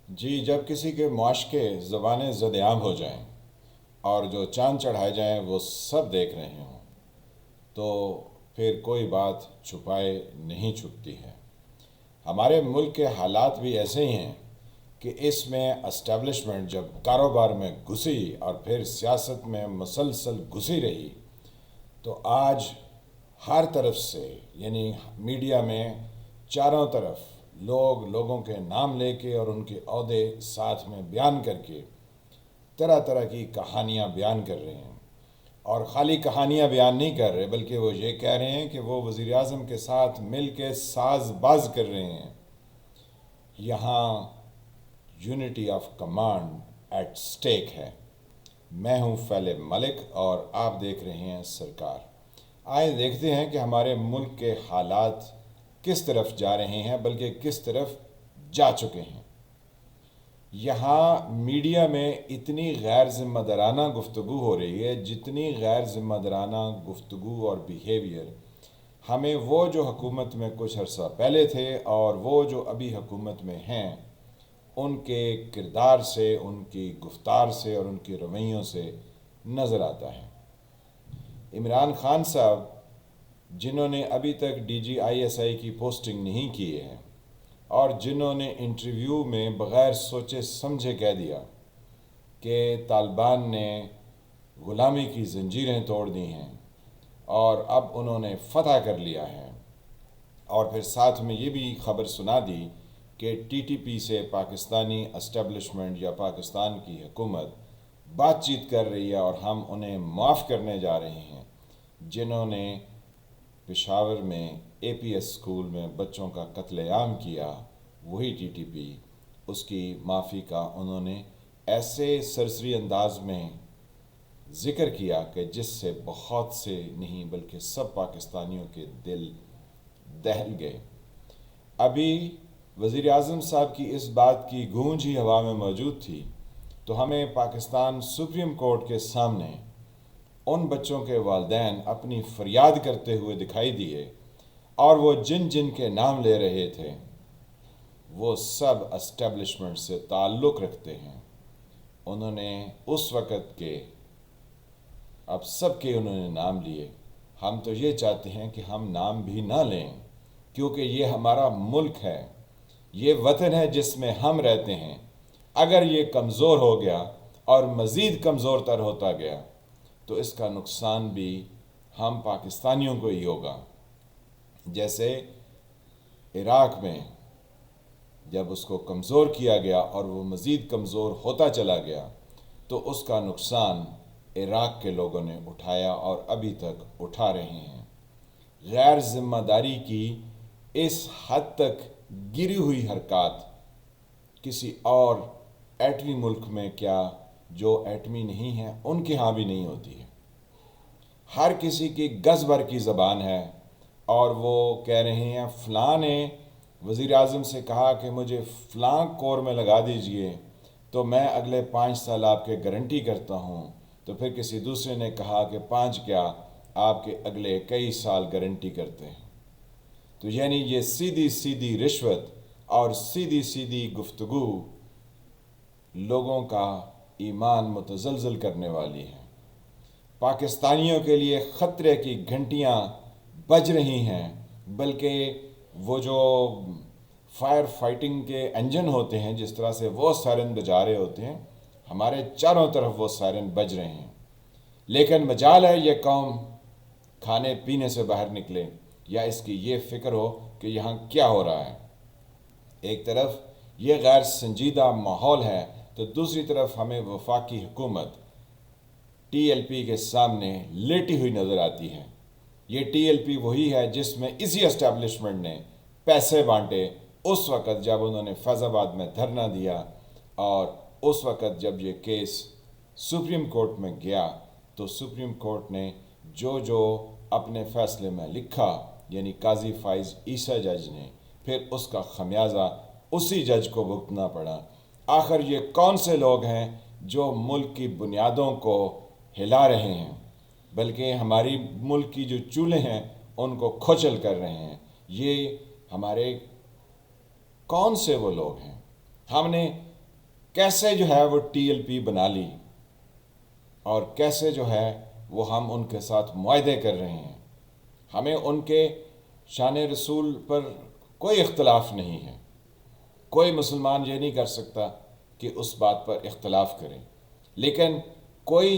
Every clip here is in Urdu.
جی، جب کسی کے معاشقے زبانیں زد عام ہو جائیں اور جو چاند چڑھائے جائیں وہ سب دیکھ رہے ہوں تو پھر کوئی بات چھپائے نہیں چھپتی ہے۔ ہمارے ملک کے حالات بھی ایسے ہی ہیں کہ اس میں اسٹیبلشمنٹ جب کاروبار میں گھسی اور پھر سیاست میں مسلسل گھسی رہی تو آج ہر طرف سے یعنی میڈیا میں چاروں طرف لوگ لوگوں کے نام لے کے اور ان کے عہدے ساتھ میں بیان کر کے طرح طرح کی کہانیاں بیان کر رہے ہیں، اور خالی کہانیاں بیان نہیں کر رہے بلکہ وہ یہ کہہ رہے ہیں کہ وہ وزیر اعظم کے ساتھ مل کے ساز باز کر رہے ہیں۔ یہاں یونٹی آف کمانڈ ایٹ سٹیک ہے۔ میں ہوں فیلے ملک اور آپ دیکھ رہے ہیں سرکار۔ آئے دیکھتے ہیں کہ ہمارے ملک کے حالات کس طرف جا رہے ہیں، بلکہ کس طرف جا چکے ہیں۔ یہاں میڈیا میں اتنی غیر ذمہ دارانہ گفتگو ہو رہی ہے، جتنی غیر ذمہ دارانہ گفتگو اور بیہیویئر ہمیں وہ جو حکومت میں کچھ عرصہ پہلے تھے اور وہ جو ابھی حکومت میں ہیں ان کے کردار سے، ان کی گفتار سے اور ان کے رویوں سے نظر آتا ہے۔ عمران خان صاحب جنہوں نے ابھی تک D G I S I کی پوسٹنگ نہیں کی ہے اور جنہوں نے انٹرویو میں بغیر سوچے سمجھے کہہ دیا کہ طالبان نے غلامی کی زنجیریں توڑ دی ہیں اور اب انہوں نے فتح کر لیا ہے، اور پھر ساتھ میں یہ بھی خبر سنا دی کہ ٹی ٹی پی سے پاکستانی اسٹیبلشمنٹ یا پاکستان کی حکومت بات چیت کر رہی ہے اور ہم انہیں معاف کرنے جا رہے ہیں جنہوں نے پشاور میں اے پی ایس اسکول میں بچوں کا قتل عام کیا۔ وہی ٹی ٹی پی اس کی معافی کا انہوں نے ایسے سرسری انداز میں ذکر کیا کہ جس سے بہت سے نہیں بلکہ سب پاکستانیوں کے دل دہل گئے۔ ابھی وزیر اعظم صاحب کی اس بات کی گونج ہی ہوا میں موجود تھی تو ہمیں پاکستان سپریم کورٹ کے سامنے ان بچوں کے والدین اپنی فریاد کرتے ہوئے دکھائی دیے، اور وہ جن جن کے نام لے رہے تھے وہ سب اسٹیبلشمنٹ سے تعلق رکھتے ہیں۔ انہوں نے اس وقت کے اب سب کے انہوں نے نام لیے۔ ہم تو یہ چاہتے ہیں کہ ہم نام بھی نہ لیں، کیونکہ یہ ہمارا ملک ہے، یہ وطن ہے جس میں ہم رہتے ہیں۔ اگر یہ کمزور ہو گیا اور مزید کمزور تر ہوتا گیا تو اس کا نقصان بھی ہم پاکستانیوں کو ہی ہوگا۔ جیسے عراق میں جب اس کو کمزور کیا گیا اور وہ مزید کمزور ہوتا چلا گیا تو اس کا نقصان عراق کے لوگوں نے اٹھایا اور ابھی تک اٹھا رہے ہیں۔ غیر ذمہ داری کی اس حد تک گری ہوئی حرکات کسی اور ایٹمی ملک میں کیا جو ایٹمی نہیں ہے ان کے ہاں بھی نہیں ہوتی ہے۔ ہر کسی کی گز بھر کی زبان ہے اور وہ کہہ رہے ہیں فلاں نے وزیر اعظم سے کہا کہ مجھے فلاں کور میں لگا دیجئے تو میں اگلے 5 سال آپ کے گارنٹی کرتا ہوں، تو پھر کسی دوسرے نے کہا کہ 5 کیا آپ کے اگلے کئی سال گارنٹی کرتے ہیں۔ تو یعنی یہ سیدھی سیدھی رشوت اور سیدھی سیدھی گفتگو لوگوں کا ایمان متزلزل کرنے والی ہے۔ پاکستانیوں کے لیے خطرے کی گھنٹیاں بج رہی ہیں، بلکہ وہ جو فائر فائٹنگ کے انجن ہوتے ہیں جس طرح سے وہ سائرن بجا رہے ہوتے ہیں، ہمارے چاروں طرف وہ سائرن بج رہے ہیں۔ لیکن مجال ہے یہ قوم کھانے پینے سے باہر نکلے یا اس کی یہ فکر ہو کہ یہاں کیا ہو رہا ہے۔ ایک طرف یہ غیر سنجیدہ ماحول ہے تو دوسری طرف ہمیں وفاقی حکومت ٹی ایل پی کے سامنے لیٹی ہوئی نظر آتی ہے۔ یہ ٹی ایل پی وہی ہے جس میں اسی اسٹیبلشمنٹ نے پیسے بانٹے اس وقت جب انہوں نے فیض آباد میں دھرنا دیا، اور اس وقت جب یہ کیس سپریم کورٹ میں گیا تو سپریم کورٹ نے جو اپنے فیصلے میں لکھا، یعنی قاضی فائز عیسیٰ جج نے، پھر اس کا خمیازہ اسی جج کو بھگتنا پڑا۔ آخر یہ کون سے لوگ ہیں جو ملک کی بنیادوں کو ہلا رہے ہیں، بلکہ ہماری ملک کی جو چولہے ہیں ان کو کھوچل کر رہے ہیں؟ یہ ہمارے کون سے وہ لوگ ہیں؟ ہم نے کیسے جو ہے وہ TLP بنا لی اور کیسے جو ہے وہ ہم ان کے ساتھ معاہدے کر رہے ہیں. ہمیں ان کے شان رسول پر کوئی اختلاف نہیں ہے. کوئی مسلمان یہ نہیں کر سکتا کہ اس بات پر اختلاف کرے، لیکن کوئی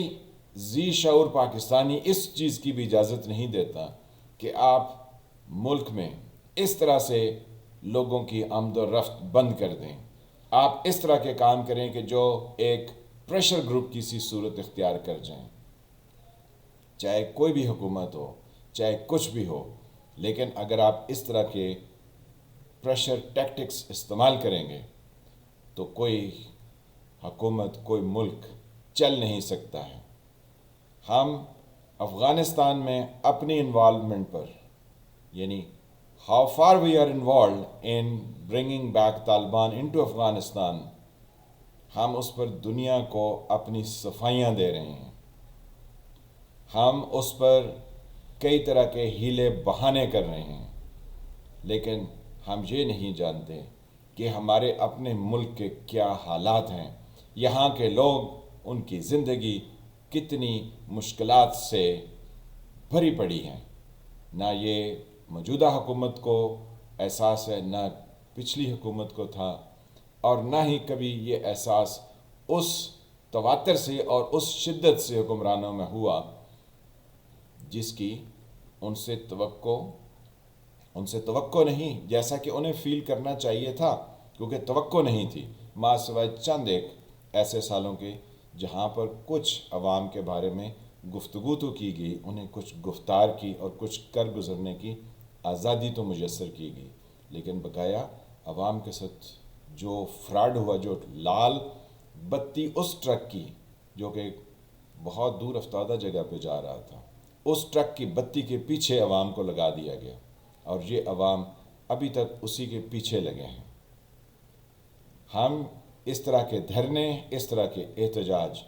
ذی شعور پاکستانی اس چیز کی بھی اجازت نہیں دیتا کہ آپ ملک میں اس طرح سے لوگوں کی آمد و رفت بند کر دیں. آپ اس طرح کے کام کریں کہ جو ایک پریشر گروپ کی سی صورت اختیار کر جائیں. چاہے کوئی بھی حکومت ہو، چاہے کچھ بھی ہو، لیکن اگر آپ اس طرح کے پریشر ٹیکٹکس استعمال کریں گے تو کوئی حکومت، کوئی ملک چل نہیں سکتا ہے. ہم افغانستان میں اپنی انوالومنٹ پر، یعنی how far we are involved in bringing back Taliban into Afghanistan, ہم اس پر دنیا کو اپنی صفائیاں دے رہے ہیں. ہم اس پر کئی طرح کے ہیلے بہانے کر رہے ہیں، لیکن ہم یہ نہیں جانتے کہ ہمارے اپنے ملک کے کیا حالات ہیں. یہاں کے لوگ، ان کی زندگی کتنی مشکلات سے بھری پڑی ہیں. نہ یہ موجودہ حکومت کو احساس ہے، نہ پچھلی حکومت کو تھا، اور نہ ہی کبھی یہ احساس اس تواتر سے اور اس شدت سے حکمرانوں میں ہوا جس کی ان سے توقع نہیں، جیسا کہ انہیں فیل کرنا چاہیے تھا، کیونکہ توقع نہیں تھی ماں سوائے چند ایک ایسے سالوں کے جہاں پر کچھ عوام کے بارے میں گفتگو تو کی گئی، انہیں کچھ گفتار کی اور کچھ کر گزرنے کی آزادی تو میسر کی گئی. لیکن بقایا عوام کے ساتھ جو فراڈ ہوا، جو لال بتی اس ٹرک کی جو کہ بہت دور افتادہ جگہ پہ جا رہا تھا، اس ٹرک کی بتی کے پیچھے عوام کو لگا دیا گیا، اور یہ عوام ابھی تک اسی کے پیچھے لگے ہیں. ہم اس طرح کے دھرنے، اس طرح کے احتجاج،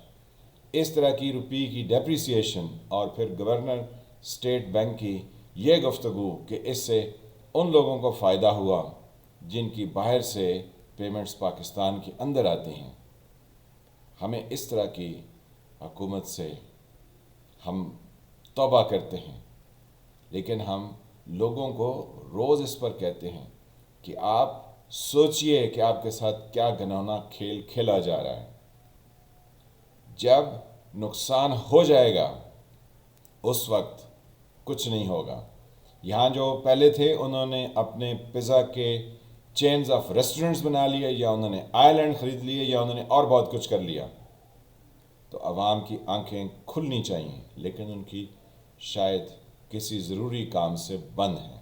اس طرح کی روپی کی ڈیپریسیشن، اور پھر گورنر اسٹیٹ بینک کی یہ گفتگو کہ اس سے ان لوگوں کو فائدہ ہوا جن کی باہر سے پیمنٹس پاکستان کے اندر آتی ہیں. ہمیں اس طرح کی حکومت سے ہم توبہ کرتے ہیں، لیکن ہم لوگوں کو روز اس پر کہتے ہیں کہ آپ سوچئے کہ آپ کے ساتھ کیا گھناؤنا کھیل کھیلا جا رہا ہے. جب نقصان ہو جائے گا اس وقت کچھ نہیں ہوگا. یہاں جو پہلے تھے انہوں نے اپنے پزا کے چینز آف ریسٹورنٹس بنا لیے، یا انہوں نے آئی لینڈ خرید لیے، یا انہوں نے اور بہت کچھ کر لیا. تو عوام کی آنکھیں کھلنی چاہیے، لیکن ان کی شاید کسی ضروری کام سے بند ہیں.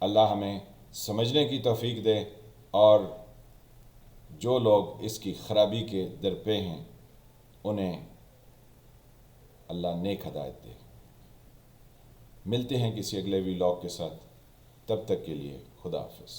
اللہ ہمیں سمجھنے کی توفیق دے، اور جو لوگ اس کی خرابی کے درپے ہیں انہیں اللہ نیک ہدایت دے. ملتے ہیں کسی اگلے ویلاگ کے ساتھ، تب تک کے لیے خدا حافظ.